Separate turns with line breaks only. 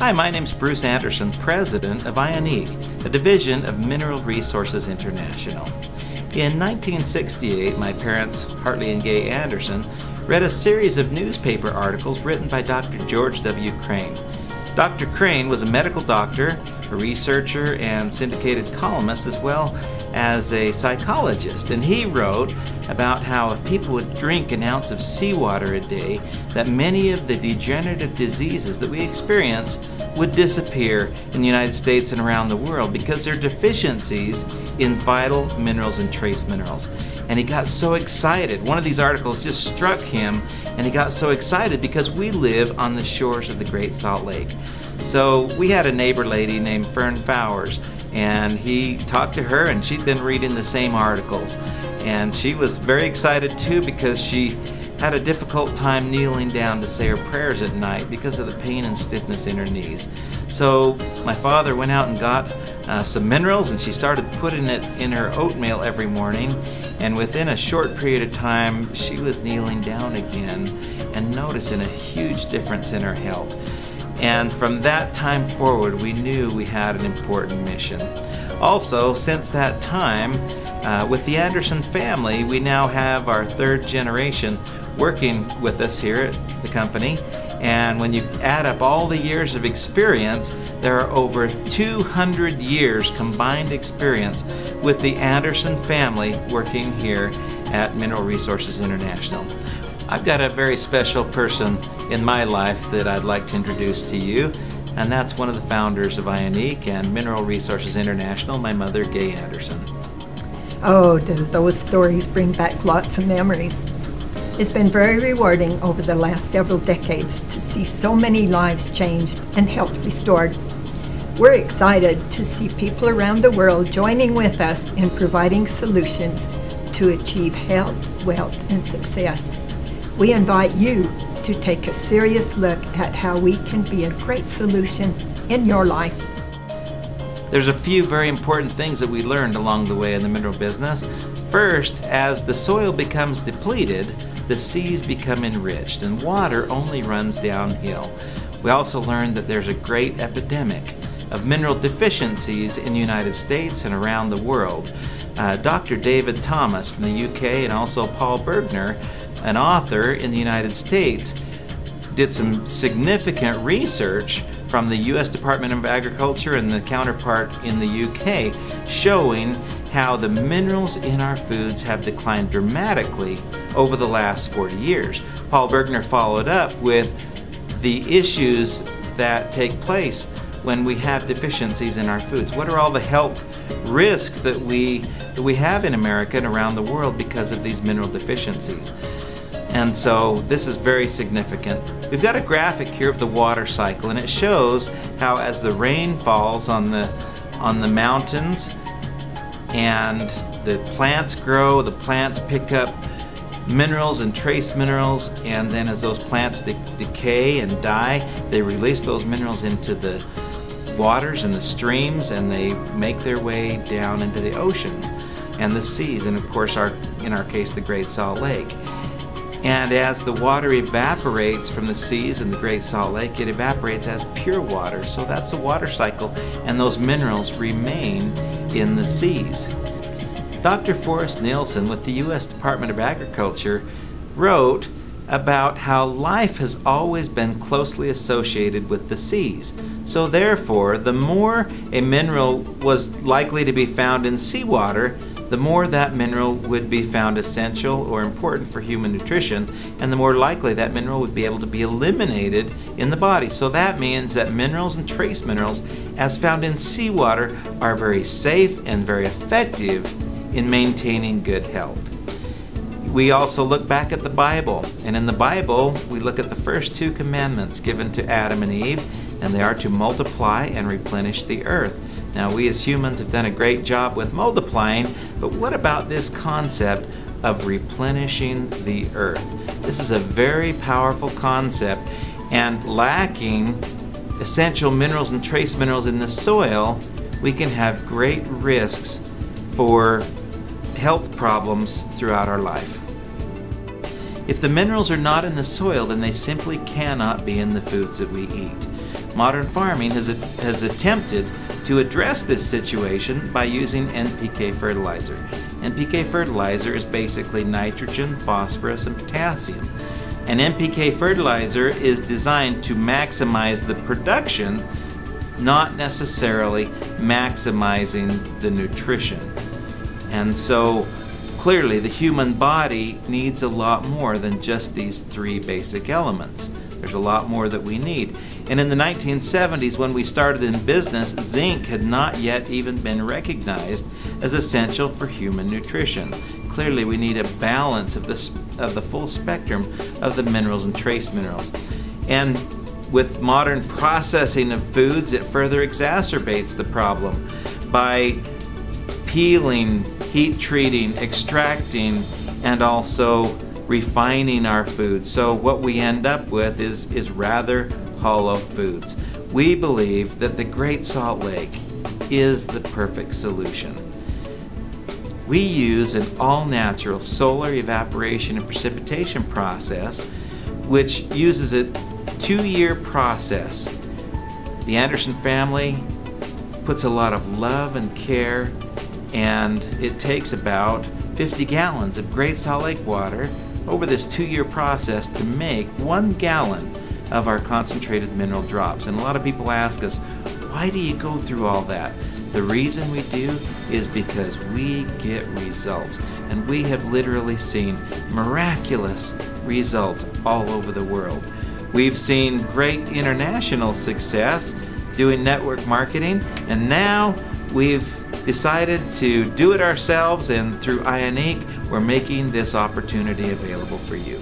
Hi, my name's Bruce Anderson, President of Ionique, a division of Mineral Resources International. In 1968, my parents, Hartley and Gaye Anderson, read a series of newspaper articles written by Dr. George W. Crane. Dr. Crane was a medical doctor, a researcher, and syndicated columnist, as well as a psychologist, and he wrote about how if people would drink an ounce of seawater a day, that many of the degenerative diseases that we experience would disappear in the United States and around the world because they're deficiencies in vital minerals and trace minerals. And he got so excited. One of these articles just struck him, and he got so excited because we live on the shores of the Great Salt Lake. So we had a neighbor lady named Fern Fowers, and he talked to her, and she'd been reading the same articles. And she was very excited too because she had a difficult time kneeling down to say her prayers at night because of the pain and stiffness in her knees. So my father went out and got some minerals, and she started putting it in her oatmeal every morning, and within a short period of time she was kneeling down again and noticing a huge difference in her health. And from that time forward, we knew we had an important mission. Also, since that time, with the Anderson family, we now have our third generation working with us here at the company. And when you add up all the years of experience, there are over 200 years combined experience with the Anderson family working here at Mineral Resources International. I've got a very special person in my life that I'd like to introduce to you, and that's one of the founders of Ionique and Mineral Resources International, my mother, Gaye Anderson.
Oh, do those stories bring back lots of memories. It's been very rewarding over the last several decades to see so many lives changed and health restored. We're excited to see people around the world joining with us in providing solutions to achieve health, wealth, and success. We invite you to take a serious look at how we can be a great solution in your life.
There's a few very important things that we learned along the way in the mineral business. First, as the soil becomes depleted, the seas become enriched and water only runs downhill. We also learned that there's a great epidemic of mineral deficiencies in the United States and around the world. Dr. David Thomas from the UK and also Paul Bergner, an author in the United States, did some significant research from the U.S. Department of Agriculture and the counterpart in the UK, showing how the minerals in our foods have declined dramatically over the last 40 years. Paul Bergner followed up with the issues that take place when we have deficiencies in our foods. What are all the health risks that we have in America and around the world because of these mineral deficiencies? And so this is very significant. We've got a graphic here of the water cycle, and it shows how as the rain falls on the mountains and the plants grow, the plants pick up minerals and trace minerals, and then as those plants decay and die, they release those minerals into the waters and the streams, and they make their way down into the oceans and the seas, and of course in our case the Great Salt Lake. And as the water evaporates from the seas and the Great Salt Lake, it evaporates as pure water. So that's the water cycle, and those minerals remain in the seas. Dr. Forrest Nielsen with the U.S. Department of Agriculture wrote about how life has always been closely associated with the seas. So therefore, the more a mineral was likely to be found in seawater, the more that mineral would be found essential or important for human nutrition, and the more likely that mineral would be able to be eliminated in the body. So that means that minerals and trace minerals, as found in seawater, are very safe and very effective in maintaining good health. We also look back at the Bible, and in the Bible we look at the first two commandments given to Adam and Eve, and they are to multiply and replenish the earth. Now, we as humans have done a great job with multiplying, but what about this concept of replenishing the earth? This is a very powerful concept, and lacking essential minerals and trace minerals in the soil, we can have great risks for health problems throughout our life. If the minerals are not in the soil, then they simply cannot be in the foods that we eat. modern farming has attempted to address this situation by using NPK fertilizer. NPK fertilizer is basically nitrogen, phosphorus, and potassium. And NPK fertilizer is designed to maximize the production, not necessarily maximizing the nutrition. And so clearly the human body needs a lot more than just these three basic elements. There's a lot more that we need. And in the 1970s, when we started in business, zinc had not yet even been recognized as essential for human nutrition. Clearly we need a balance of the full spectrum of the minerals and trace minerals. And with modern processing of foods, it further exacerbates the problem by peeling, heat treating, extracting, and also refining our foods. So what we end up with is rather hollow foods. We believe that the Great Salt Lake is the perfect solution. We use an all-natural solar evaporation and precipitation process, which uses a 2-year process. The Anderson family puts a lot of love and care, and it takes about 50 gallons of Great Salt Lake water over this 2-year process to make 1 gallon of our concentrated mineral drops. And a lot of people ask us, why do you go through all that? The reason we do is because we get results. And we have literally seen miraculous results all over the world. We've seen great international success doing network marketing, and now we've decided to do it ourselves, and through Ionique, we're making this opportunity available for you.